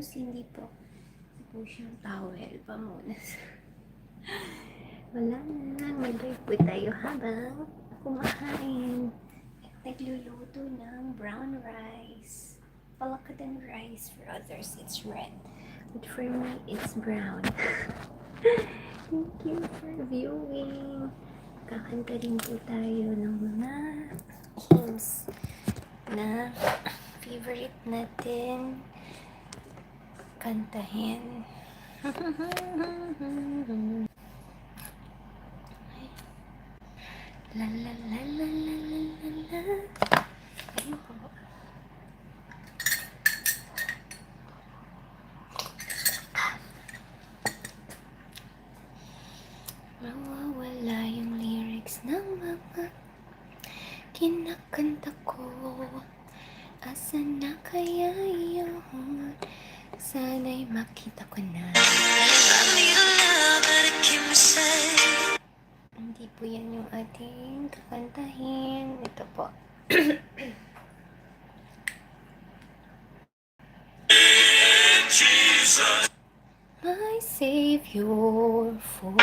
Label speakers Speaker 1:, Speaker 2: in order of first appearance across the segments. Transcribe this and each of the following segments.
Speaker 1: DIOS, hindi po. Ito po siyang towel, pamunas. Wala na, mag-break po tayo habang kumakain. At nagluluto ng brown rice. Palakadan rice. For others, it's red. But for me, it's brown. Thank you for viewing. Kakanta rin po tayo ng mga hymns na favorite natin kantahin. La la la la la la la. Ayun po. Mawawala yung lyrics ng mga kinakanta ko. Asan na kaya yun? Sana'y makita ko na. Hindi po yan yung ating kakantahin. Ito po. My Savior for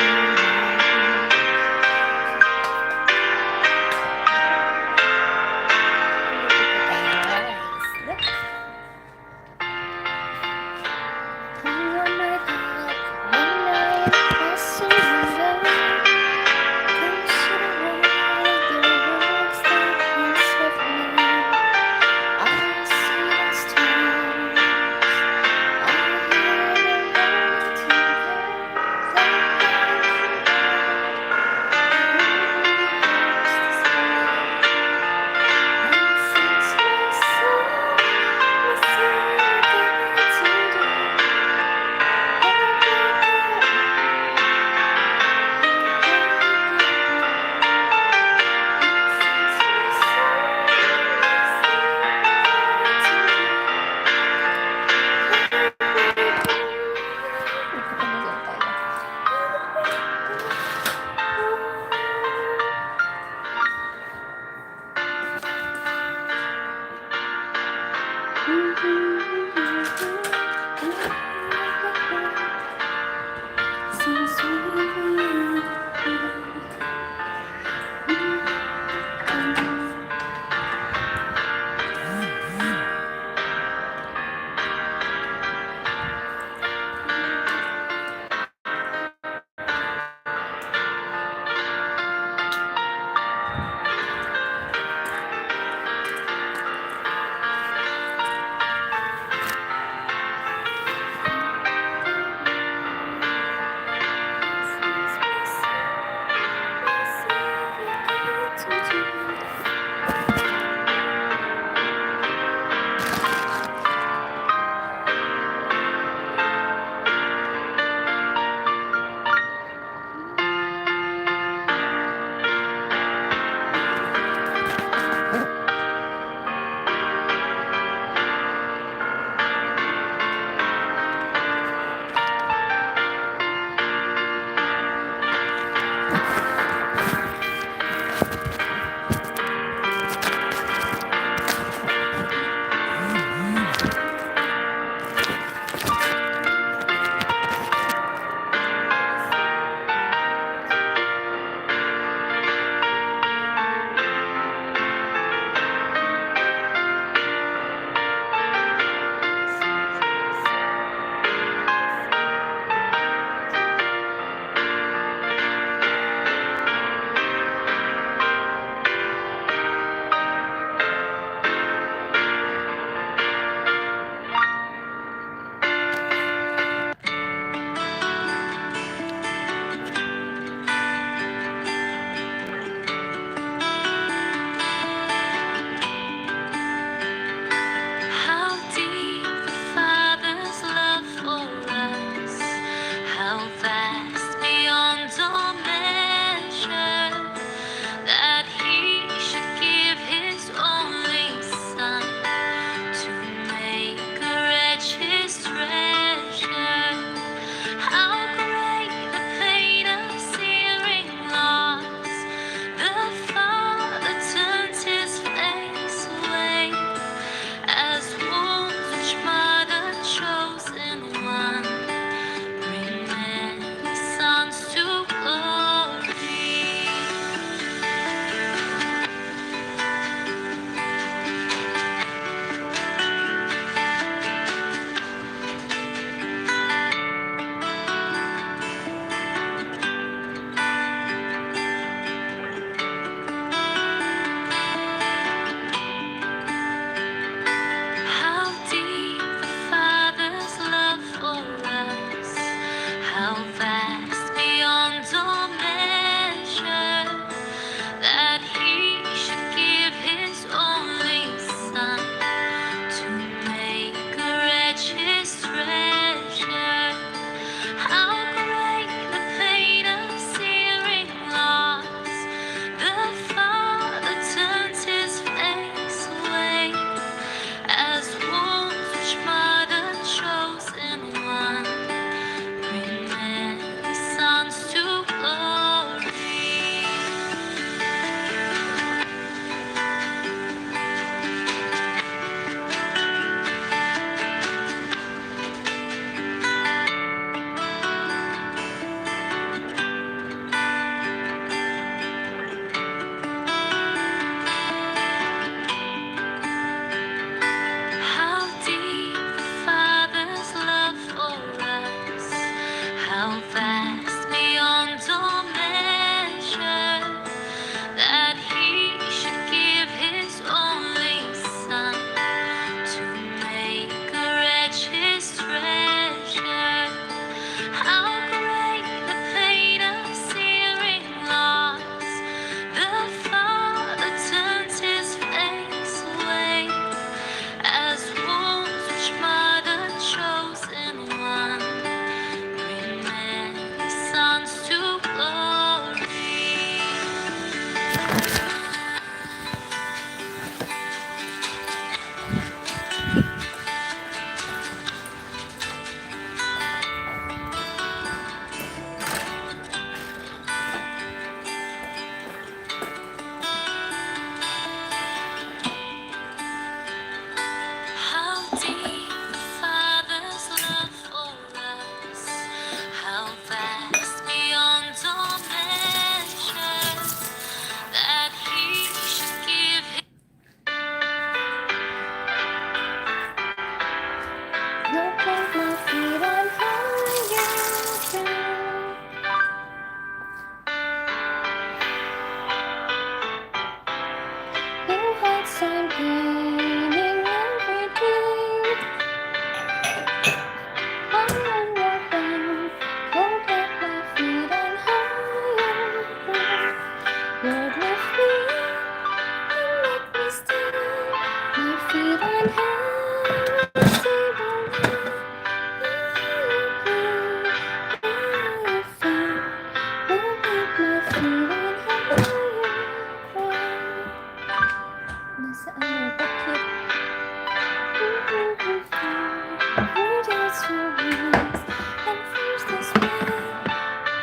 Speaker 1: stories and fears dismay.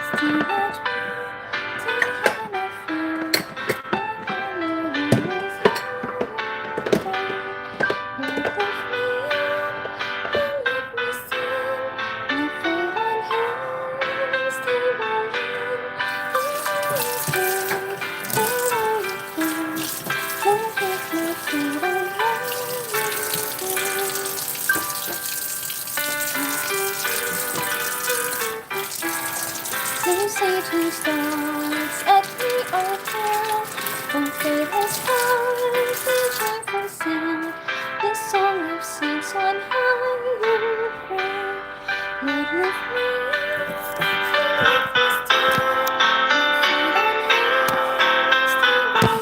Speaker 1: Still watch me till heaven I feel. My memory is yours. Lord, lift me up and let me sing. My faith on Him stable in. Wherever you go, Lord, keep my feet on higher ground. Blue Satan stars at the altar. When faith has found the joyful sing. This song of saints on high you pray. Lord, lift me up and let me stand. My feet on Him stable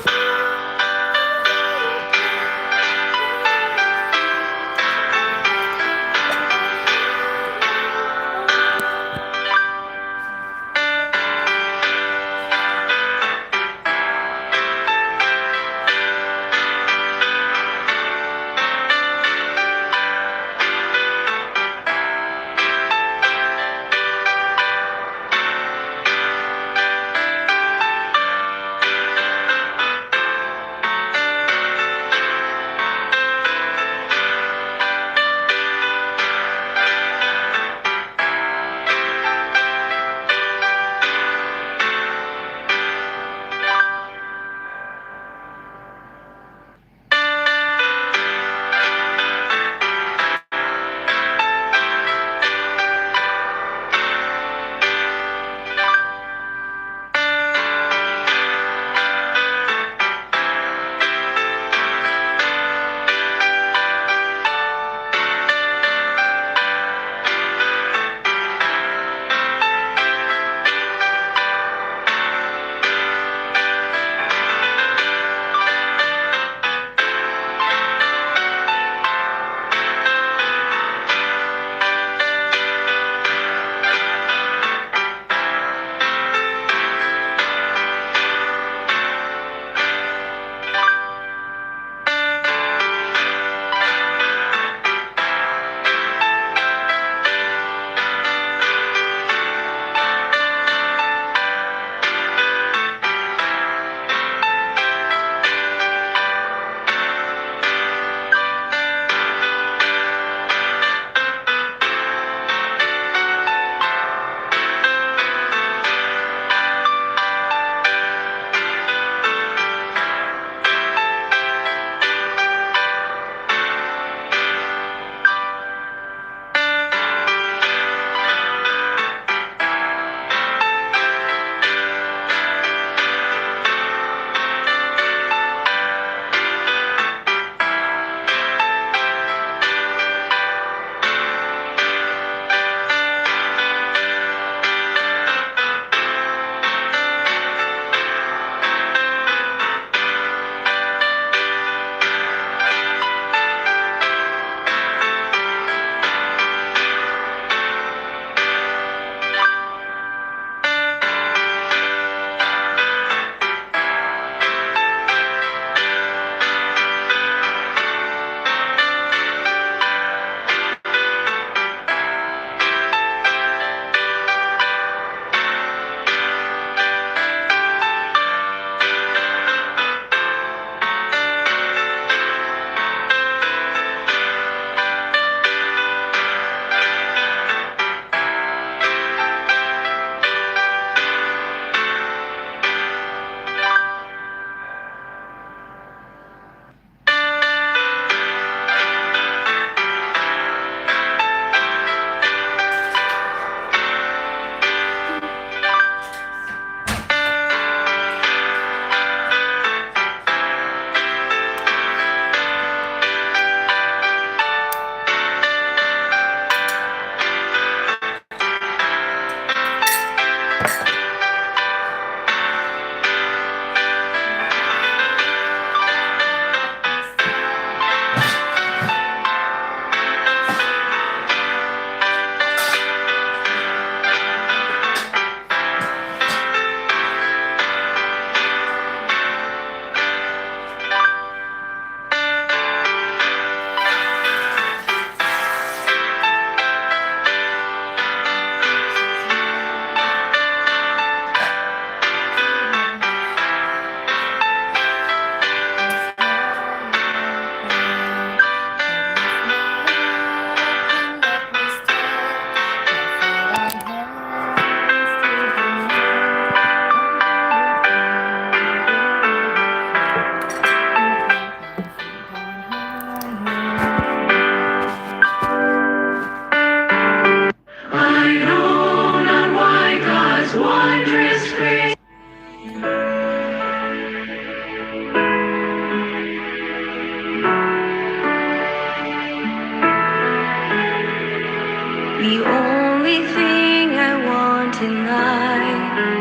Speaker 1: The only thing I want in life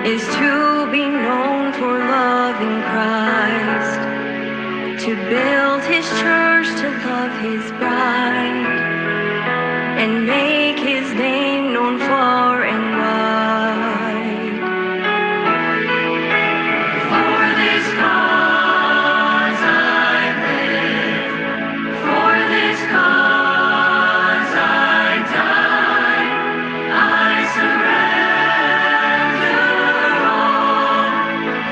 Speaker 1: is to be known for loving Christ, to build His church, to love His bride, and make His name known far and wide. For this cause I live, for this cause I die, I surrender all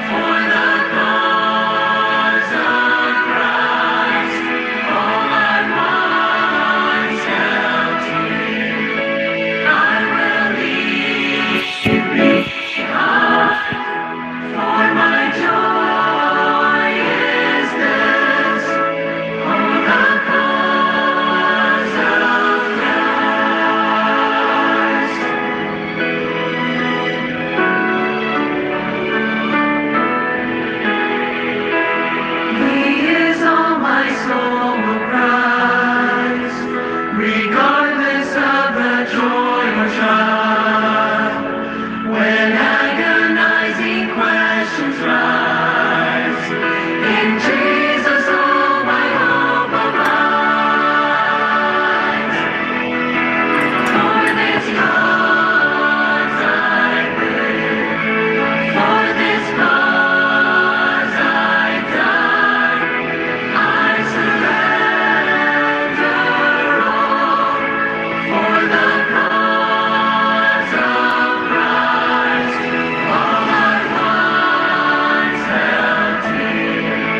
Speaker 1: for the cause of Christ. All I once held dear, I will leave behind. For my joy is this, for the cause of Christ. He is all my soul will prize, regardless of the joy or trial. When agonizing questions rise, in Jesus all my hope abides. For this cause I live, for this cause I die, I surrender all for the cause of Christ. All I once held dear,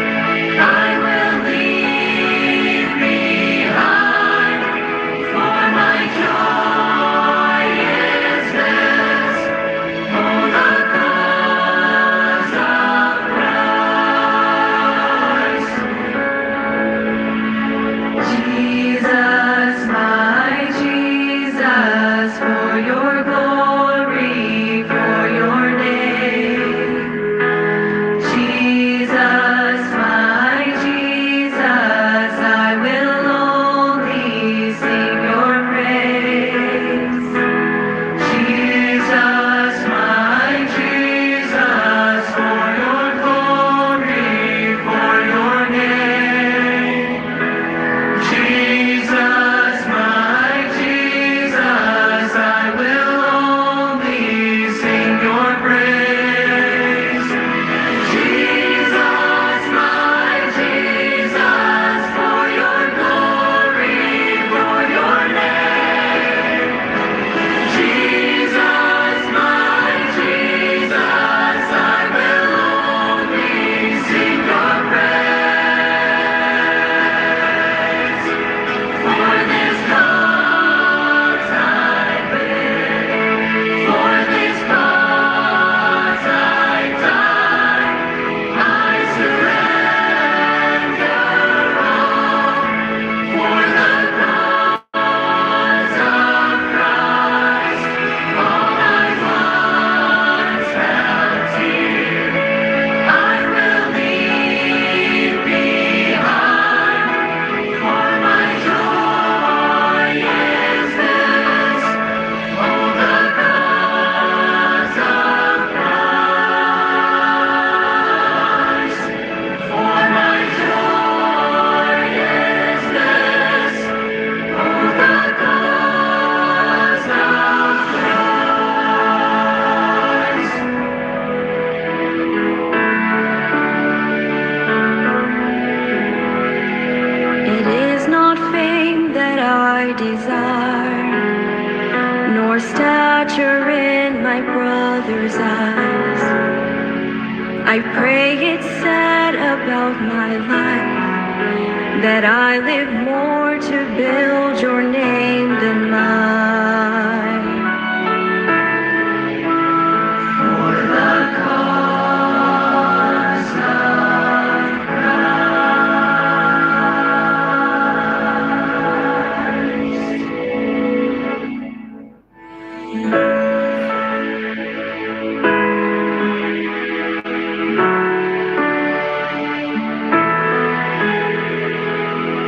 Speaker 1: I will leave behind. For my joy is this, for the cause of Christ. Jesus, my Jesus, for your glory, for your name. Jesus, my Jesus, I will only sing your praise. Jesus, my Jesus, for your glory, for your name. Jesus, my Jesus, I will only sing your praise. Jesus, my Jesus, for your glory, for your name. Jesus, my Jesus, I will only sing your praise. For this cause I live, for this cause I die, I surrender all for the cause of Christ. All I once held dear, I will leave behind. For my joy is this, oh, the cause of Christ. For my joy is this, oh, the cause of Christ. It is not fame that I desire, nor stature in my brother's eyes. I pray it's said about my life that I live more to build your name than mine. For the cause of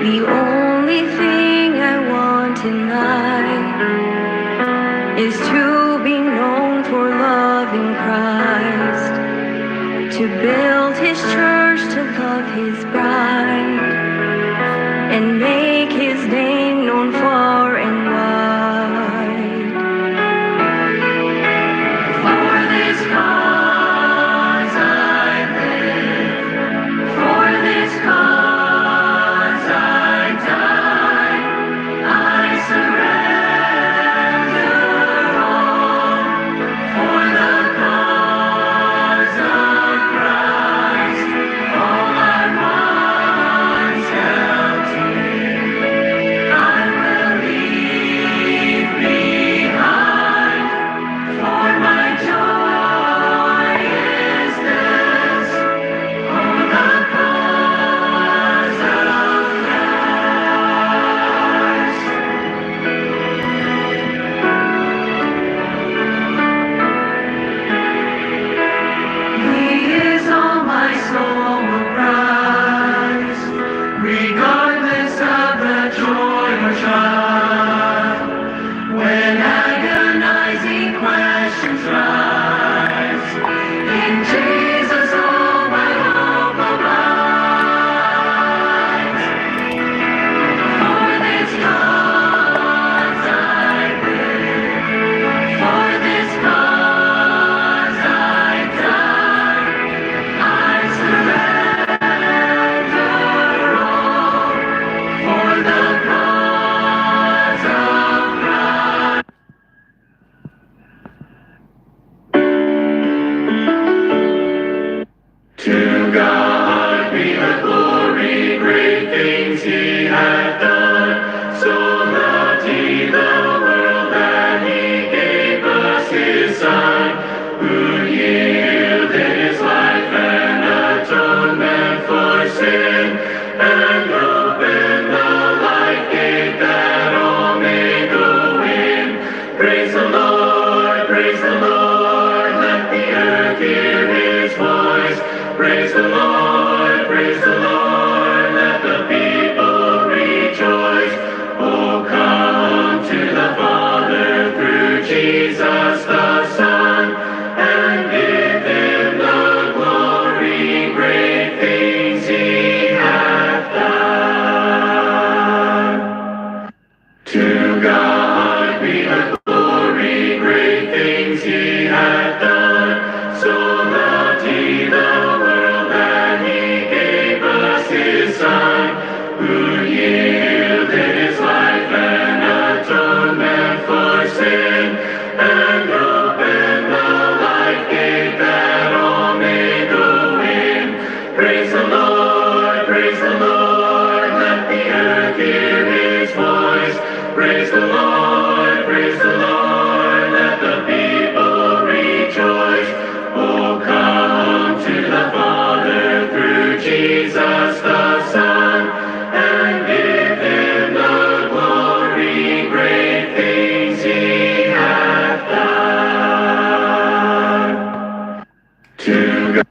Speaker 1: The only thing I want in life
Speaker 2: is to be known for loving Christ, to build his church, to love his bride, and make his name known far and wide. For this cause I live, for this cause I die, I surrender all for the cause of Christ. All I once held dear, I will leave behind, for my joy is this, oh, the cause of Christ. He is all my soul will prize, regardless of the joy or trial. When agonizing questions rise, in Jesus all my hope abides. For this cause I live, for this cause I die, I surrender all for the cause of Christ. To God be the glory, great things he hath done. So loved he the world that he gave us his Son, who yielded his life and atonement for sin, and opened the life gate that all may go in. Praise the Lord, praise the Lord, let the earth hear his voice. Praise the Lord, let the people rejoice. Oh, come to the Father through Jesus the Son, and give him the glory, great things he hath done. To God be the glory, great things he hath done. So loved he the world that he gave us his Son, who yielded his life and atonement for sin, and opened the life gate that all may go in. Praise the Lord, let the earth hear his voice. Praise the Lord, let the people rejoice. Oh, come to the Father through Jesus the Son, and give him the glory, great things he hath done. To God.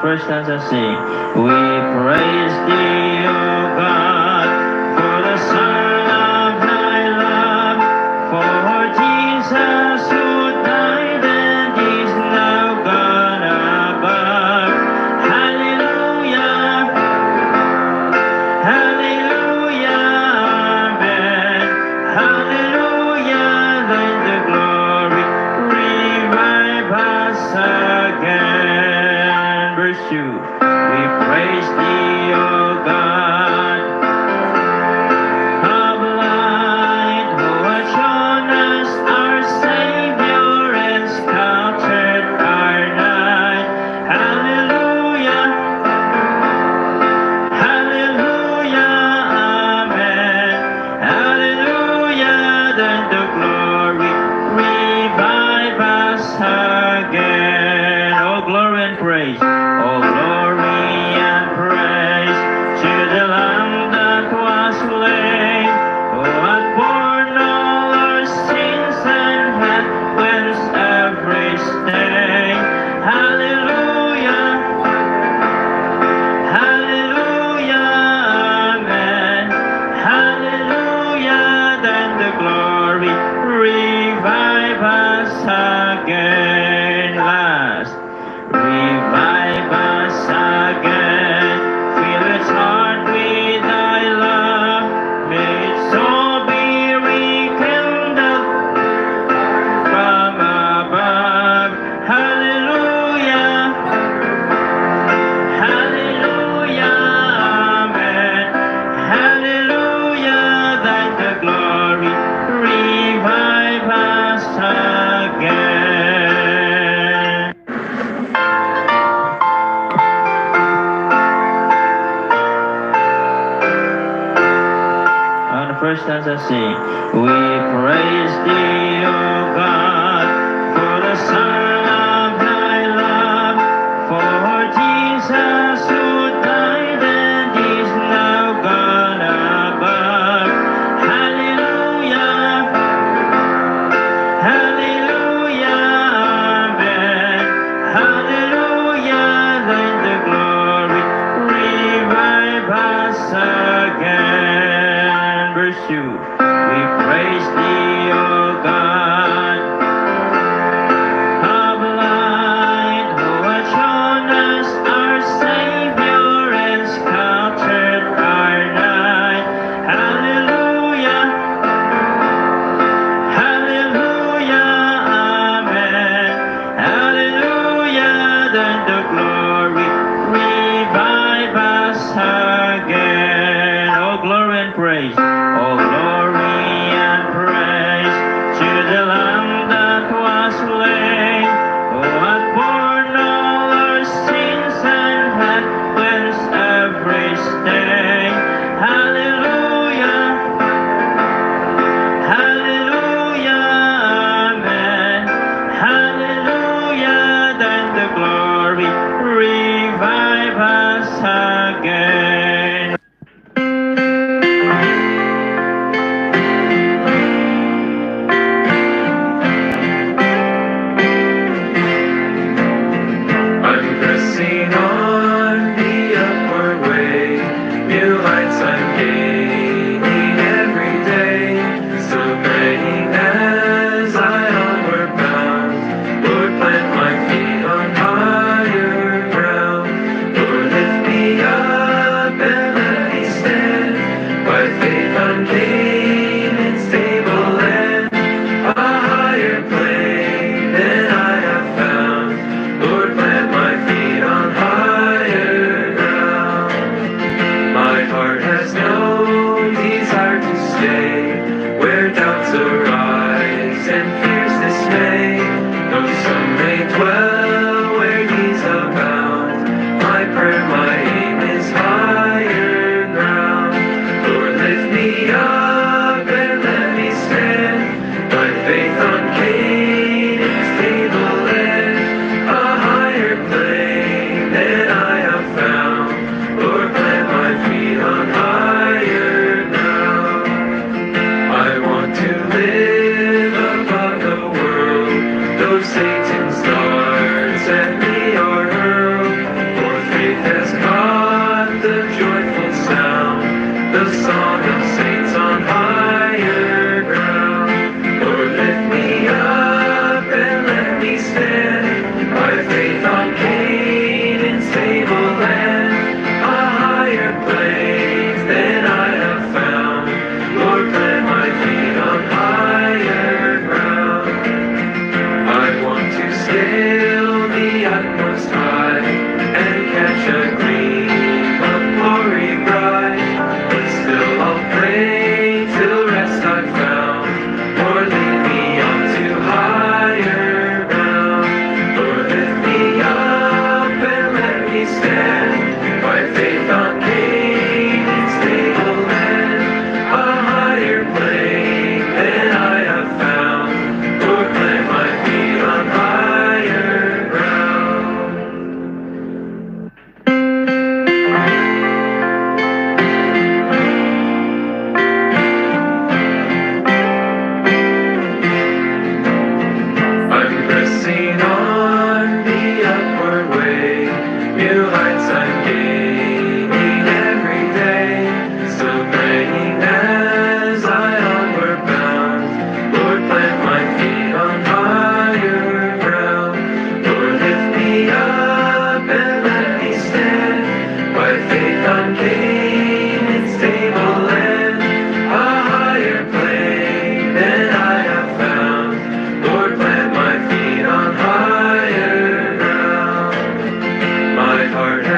Speaker 3: first stanza sing. We praise thee, O God, for the Son of thy love, for Jesus who died and is now gone above. Hallelujah, hallelujah, amen. Hallelujah, let the glory revive us again. Verse 2. We praise thee, O God, of light, who hast shown us our Savior and scattered our night. Hallelujah, hallelujah, amen. Hallelujah, then the glory revive us again. Oh, glory and praise. Oh, glory and praise to the Lamb that was slain, who had borne all our sins and had cleansed every stain. Hallelujah, hallelujah, amen. Hallelujah, then the glory revive us again. Last, revive us again. Fill its heart with thy love. May its soul be rekindled from above. Hallelujah, hallelujah, amen. Hallelujah, that the glory revive us again. On the first stanza sing. We praise thee, O God, for the Son of thy love, for Jesus who died and is now gone above. Hallelujah, hallelujah, amen. Hallelujah, let the glory revive us again. Verse 2. We praise thee, O God, of light, who hast shown us our Savior and scattered our night. Hallelujah, hallelujah, amen. Hallelujah, then the glory revive us again. Oh, glory and praise. Oh, glory and praise to the Lamb that was slain, who had borne all our sins and had cleansed every stain. Hallelujah, hallelujah, amen. Hallelujah, then the glory revive us again.
Speaker 2: I'm pressing on the upward way, new heights I'm gaining every day, still praying as I onward bound. Lord, plant my feet on higher ground. Lord, lift me up and let me stand, by faith on Canaan's stable land, a higher plane than I have found. Lord, plant my feet on higher ground. My heart has no desire to stay where doubts arise and fears dismay. Though some may dwell where these abound, my prayer, my aim is higher ground. Lord, lift me up and let me stand, by faith on Canaan's stable land, a higher plane than I have found. Lord, plant my feet on higher ground. I want to live above the world, though Satan's darts at me are hurled. For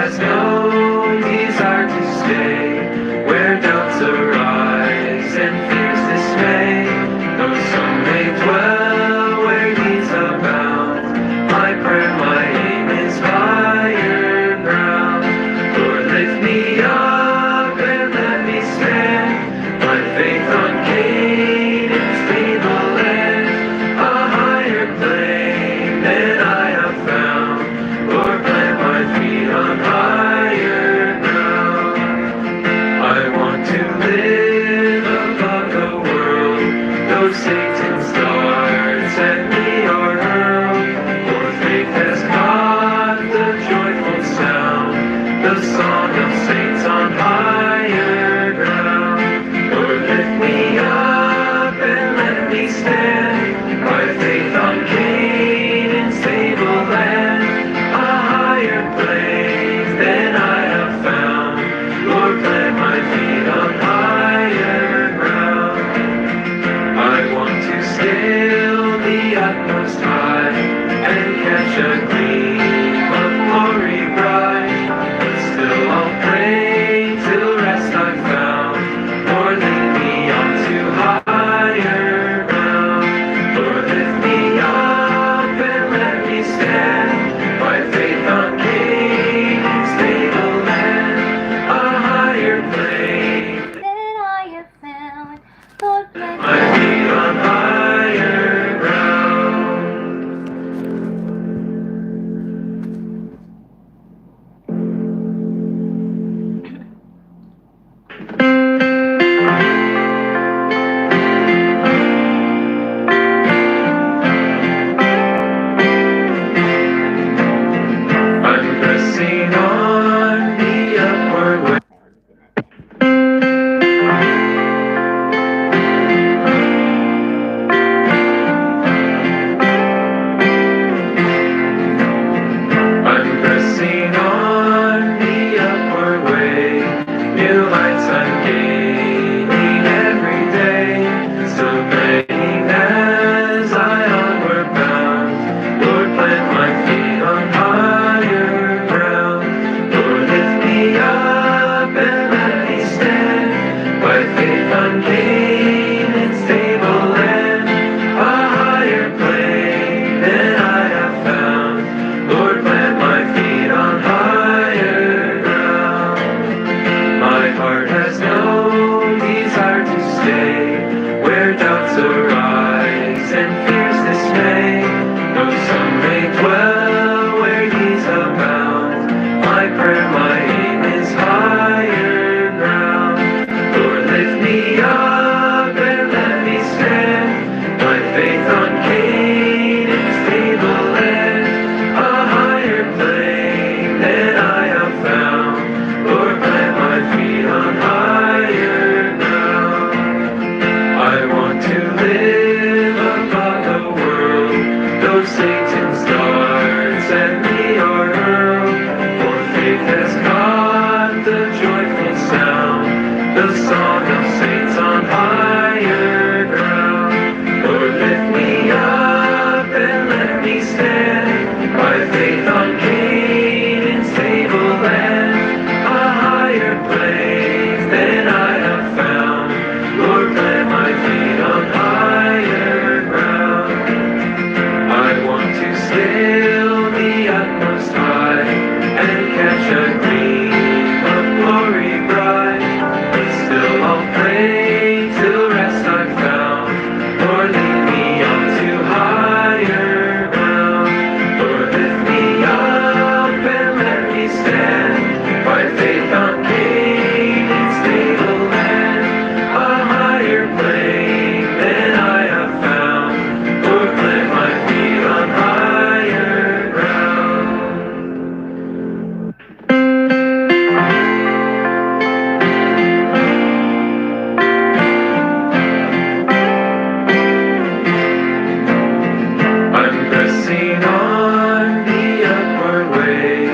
Speaker 2: has no desire to stay where doubts arise and fears dismay. Though some may dwell where needs abound, my prayer, my aim is higher ground. Lord, lift me up and let me stand, my faith on Canaan's stable land, a higher plane than I have found. Lord, plant my feet on higher ground. I want to live above the world, though Satan's darts at me are hurled. For faith has caught the joyful sound, the song of saints on higher ground. Lord, lift me up and let me stand, by faith on Canaan's stable land, a higher place than I have found. Lord, plant my feet on higher ground. I want to scale the utmost high and catch a gleam of glory bright, but still I'll pray till rest I've found. Lord, lead me on to higher ground. Lord, lift me up and let me stand, by faith on Canaan's stable land, a higher plane.
Speaker 1: That I have found, Lord, plant
Speaker 2: My feet on higher ground. I'm pressing on the upward way. I'm pressing on the upward way. New lights I'm gaining every day. Still praying as I onward bound. Lord, plant my feet on higher ground. Lord, lift me up and let me stand, by faith on Canaan's stable land, a higher plane than I have found. Lord, plant my feet on higher ground. My heart has no desire to stay where doubts arise and fears dismay. Though some may dwell where needs abound, my prayer, my aim is higher ground. Lord, lift me up and let me stand, by faith on Canaan's stable land, a higher plane than I have found. Lord, plant my feet on higher ground. I want to live above the world, though Satan's darts at me are hurled. For faith has caught the joyful sound, the song of saints on higher ground. Lord, lift me up and let me stand, by faith on Canaan's stable land, a higher place than I have found. Lord, plant my feet on higher ground. I want to scale the utmost high and catch a gleam of glory bright, but still I'll pray till rest I've found. Lord, lead me on to higher ground. Lord, lift me up and let me stand, by faith on Canaan's stable land, a higher plane than I have found. Lord, plant my feet on higher ground. I'm pressing on the upward way.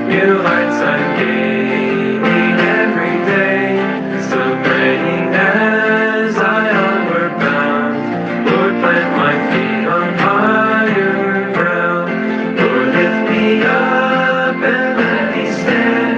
Speaker 2: New lights I'm gaining every day. Still praying as I onward bound. Lord, plant my feet on higher ground. Lord, lift me up and let me stand,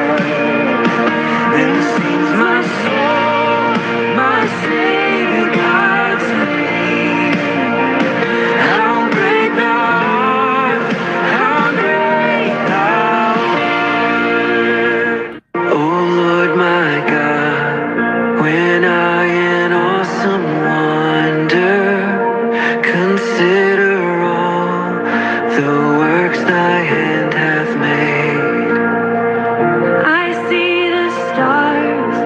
Speaker 2: Then sings my soul, my Savior God to thee. How great thou art, how great thou art. O Lord my God, when I in awesome wonder consider all the works thy hand hath made, I see the stars,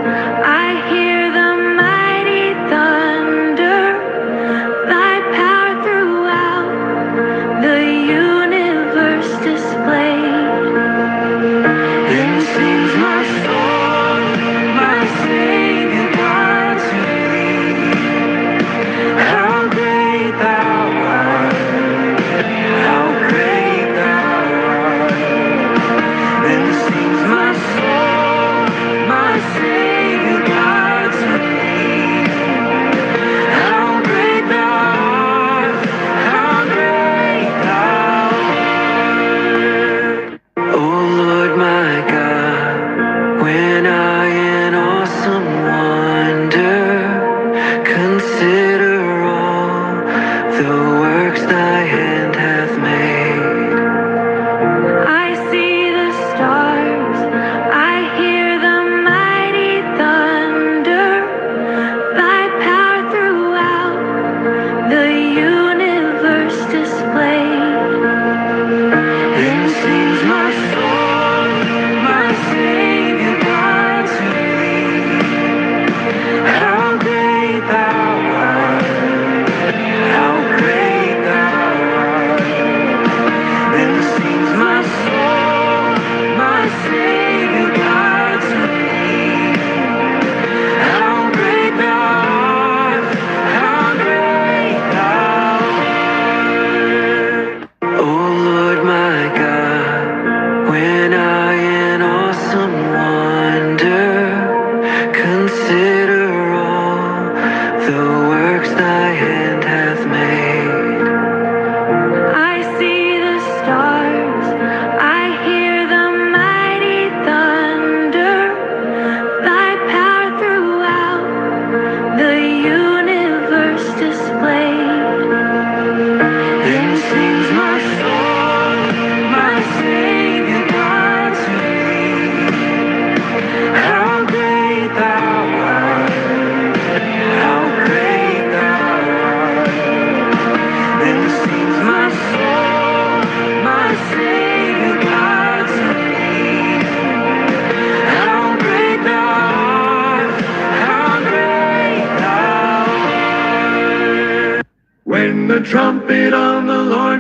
Speaker 2: I hear the mighty thunder, thy power throughout the universe displayed. Then sings my soul, my Savior God to thee. How great thou art, how great thou art.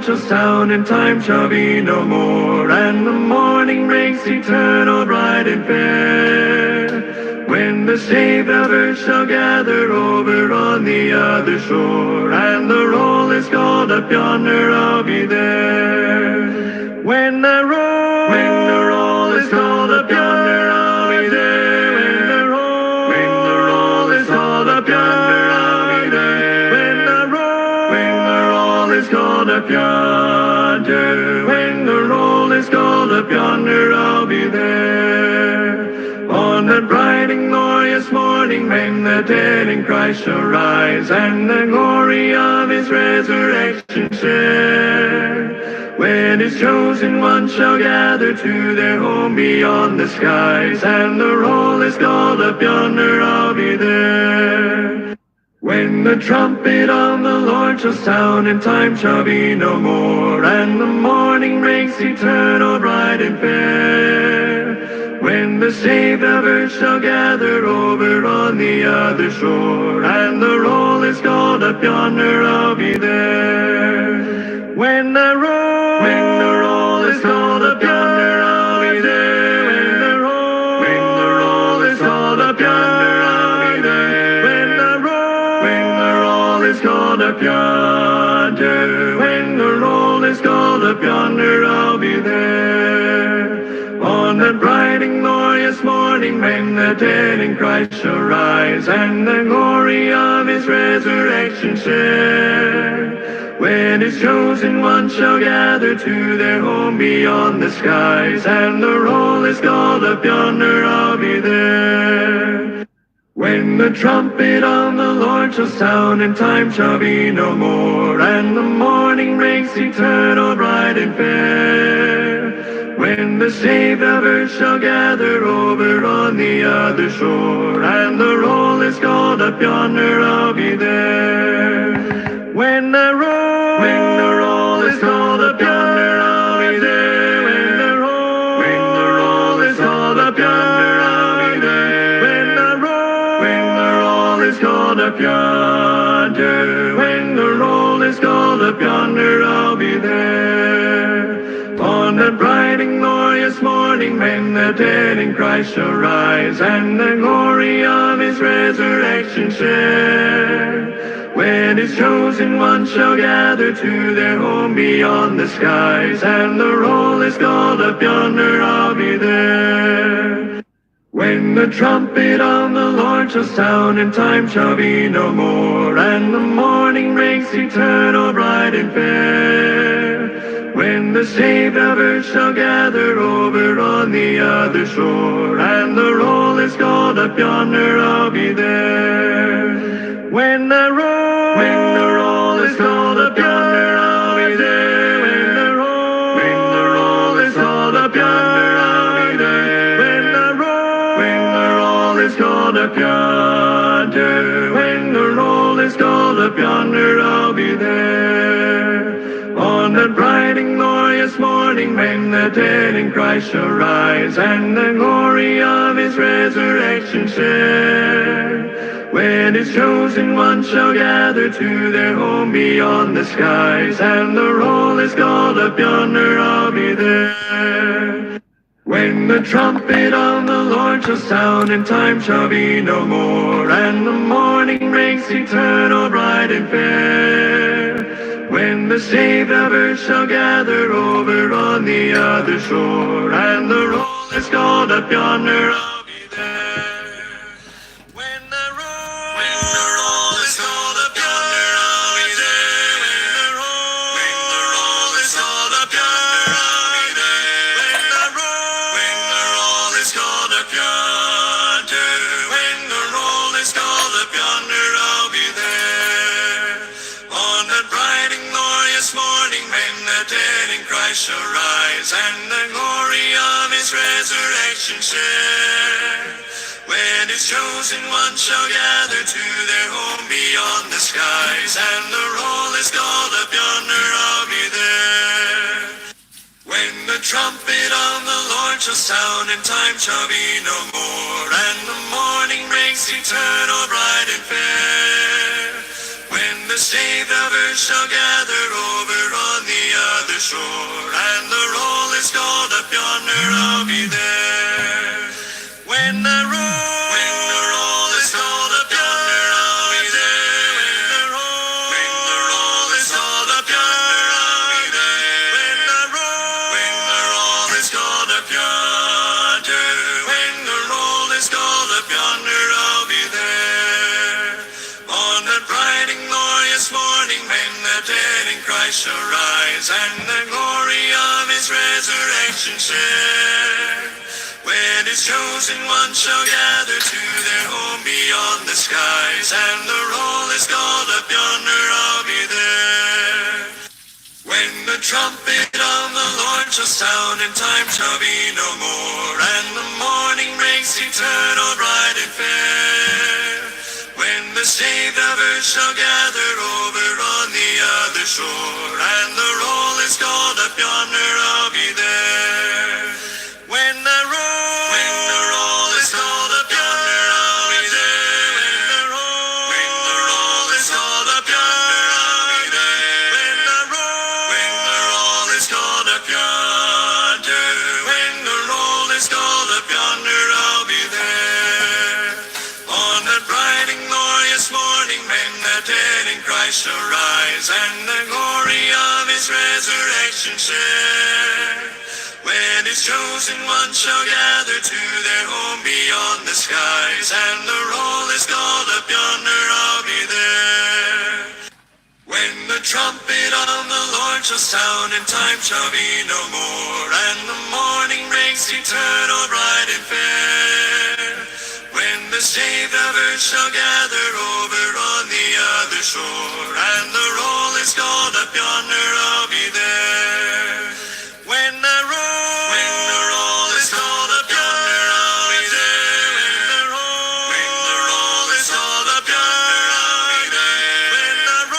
Speaker 2: shall sound, and time shall be no more, and the morning breaks eternal, bright and fair. When the saved of earth shall gather over on the other shore, and the roll is called up yonder, I'll be there. When the roll is called up yonder, I'll be there. When the roll is called up yonder, I'll be there. When the roll is called up yonder, when the roll is called up yonder, I'll be there. On that bright and glorious morning, when the dead in Christ shall rise, and the glory of his resurrection share. When his chosen ones shall gather to their home beyond the skies, and the roll is called up yonder, I'll be there. When the trumpet of the Lord shall sound, and time shall be no more, and the morning breaks eternal, bright and fair. When the saved of earth shall gather over on the other shore, and the roll is called up yonder, I'll be there. When the roll is called up yonder, I'll be there. When the roll is called up yonder, I'll be there. When the roll is called up yonder, when the roll is called up yonder, I'll be there. On that bright and glorious morning, when the dead in Christ shall rise, and the glory of his resurrection share. When his chosen ones shall gather to their home beyond the skies, and the roll is called up yonder, I'll be there. When the trumpet of the Lord shall sound, and time shall be no more, and the morning breaks eternal, bright and fair. When the saved of earth shall gather over on the other shore, and the roll is called up yonder, I'll be there. When the roll is called up yonder, I'll be there. When the roll is called up yonder, I'll be there. When the roll is called up yonder, when the roll is called up yonder, I'll be there. On that bright and glorious morning, when the dead in Christ shall rise, and the glory of his resurrection share. When his chosen ones shall gather to their home beyond the skies, and the roll is called up yonder, I'll be there. When the trumpet of the Lord shall sound, and time shall be no more, and the morning breaks eternal, bright and fair. When the saved of earth shall gather over on the other shore, and the roll is called up yonder, I'll be there. When the roll is called up yonder, I'll be there. When the roll is called up yonder, I'll be there. When the roll is called up yonder, when the roll is called up yonder, I'll be there. On that bright and glorious morning, when the dead in Christ shall rise, and the glory of his resurrection share. When his chosen ones shall gather to their home beyond the skies, and the roll is called up yonder, I'll be there. When the trumpet of the Lord shall sound, and time shall be no more, and the morning breaks eternal, bright and fair. When the saved of earth shall gather over on the other shore, and the roll is called up yonder, I'll be there. When the roll is called up yonder, I'll be there. When the roll is called up yonder, I'll be there. When the roll is called up yonder, when the roll is called up yonder, I'll be there. On that bright and glorious morning, when the dead in Christ shall rise, and the glory of his resurrection share. When his chosen ones shall gather to their home beyond the skies, and the roll is called up yonder, I'll be there. When the trumpet of the Lord shall sound, and time shall be no more, and the morning breaks eternal, bright and fair. When the the saved of earth shall gather over on the other shore, and the roll is called up yonder, I'll be there. When the roll is called up yonder, I'll be there. When the roll is called up yonder, I'll be there. When the roll is called up yonder, when the roll is called up yonder, I'll be there. On that bright and glorious morning, when the dead in Christ shall rise, and the glory of his resurrection share. When his chosen ones shall gather to their home beyond the skies, and the roll is called up yonder, I'll be there. When the trumpet of the Lord shall sound, and time shall be no more, and the morning breaks eternal, bright and fair. When the saved of earth shall gather over on the other shore, and the roll is called up yonder, I'll be there. When the roll is called up yonder, I'll be there. When the roll is called up yonder, I'll be there. When the roll is called up yonder, when the roll is called up yonder, I'll be there. On that bright and glorious morning, when the dead in Christ shall rise, and the glory of his resurrection share. When his chosen ones shall gather to their home beyond the skies, and the roll is called up yonder, I'll be there. When the trumpet of the Lord shall sound, and time shall be no more, and the morning breaks eternal, bright and fair. When the saved of earth shall gather over on the other shore, and the roll is called up yonder, I'll be there. When the roll is called up yonder, I'll be there. When the roll is called up yonder, I'll be there.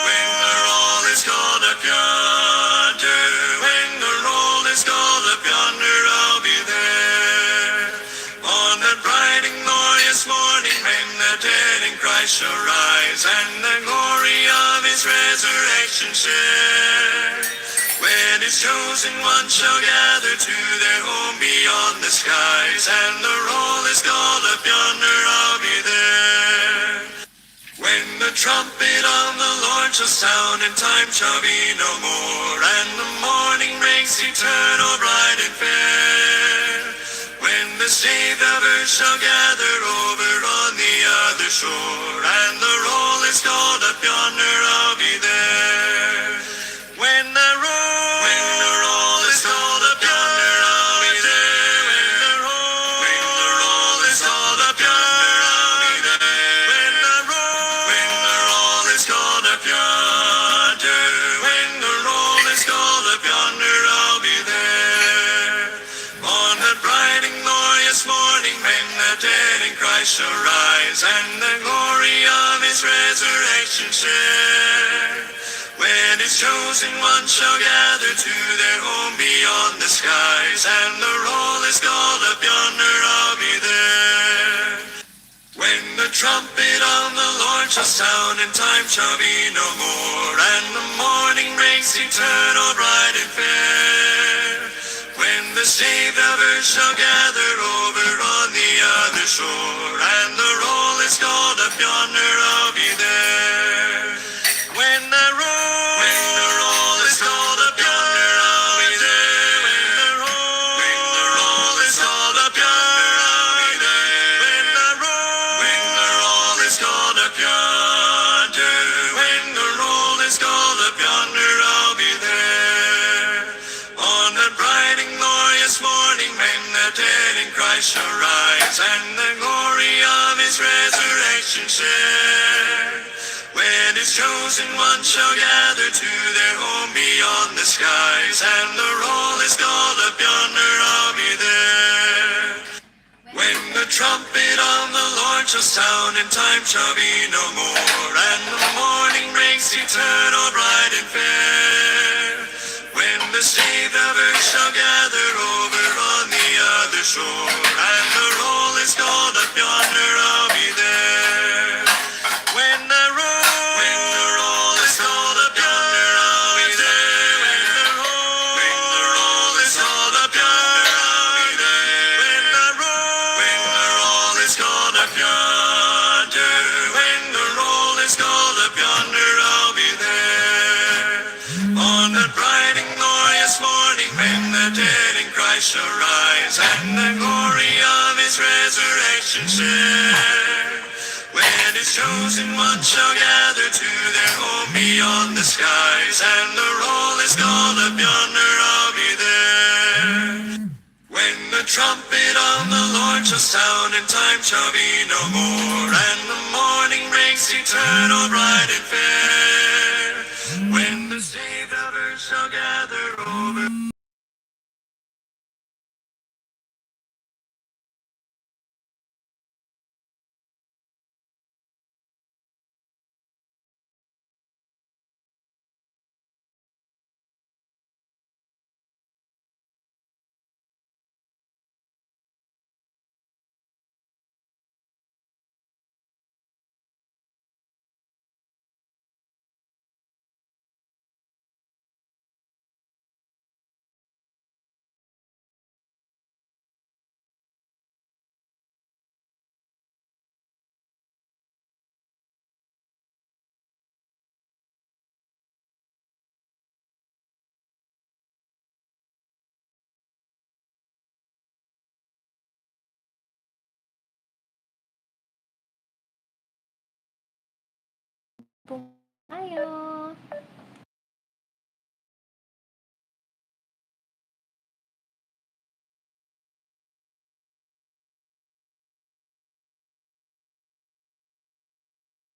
Speaker 2: When the roll is called up yonder, when the roll is called up yonder, I'll be there. On that bright and glorious morning, when the dead in Christ shall rise, and the glory of his resurrection share. When his chosen ones shall gather to their home beyond the skies, and the roll is called up yonder, I'll be there. When the trumpet of the Lord shall sound, and time shall be no more, and the morning breaks eternal, bright and fair. When the saved of earth shall gather over on the other shore, and the roll is called up yonder, I'll be there. When the roll is called up yonder, I'll be there. When the roll is called up yonder, I'll be there. When the roll is called up yonder, when the roll is called up yonder, I'll be there. On that bright and glorious morning, when the dead in Christ shall rise, and the glory of his resurrection share. When his chosen ones shall gather to their home beyond the skies, and the roll is called up yonder, I'll be there. When the trumpet of the Lord shall sound, and time shall be no more, and the morning breaks eternal, bright and fair. When the saved of earth shall gather over on the other shore, and the roll is called up yonder, I'll be there. When the roll is called up yonder, I'll be there. When the roll is called up yonder, I'll be there. When the roll is called up yonder, when the roll is called up yonder, I'll be there. On that bright and glorious morning, when the dead in Christ shall rise, and the glory of his resurrection share. When his chosen ones shall gather to their home beyond the skies, and the roll is called up yonder, I'll be there. When the trumpet of the Lord shall sound, and time shall be no more, and the morning breaks eternal, bright and fair. When the saved of earth shall gather over on the other shore, and the roll is called up yonder, I'll be there. When the roll Christ shall rise, and the glory of his resurrection share. When his chosen ones shall gather to their home beyond the skies, and the roll is called up yonder, I'll be there. When the trumpet of the Lord shall sound, and time shall be no more, and the morning breaks eternal, bright and fair. When the saved of earth shall gather over
Speaker 1: Po tayo.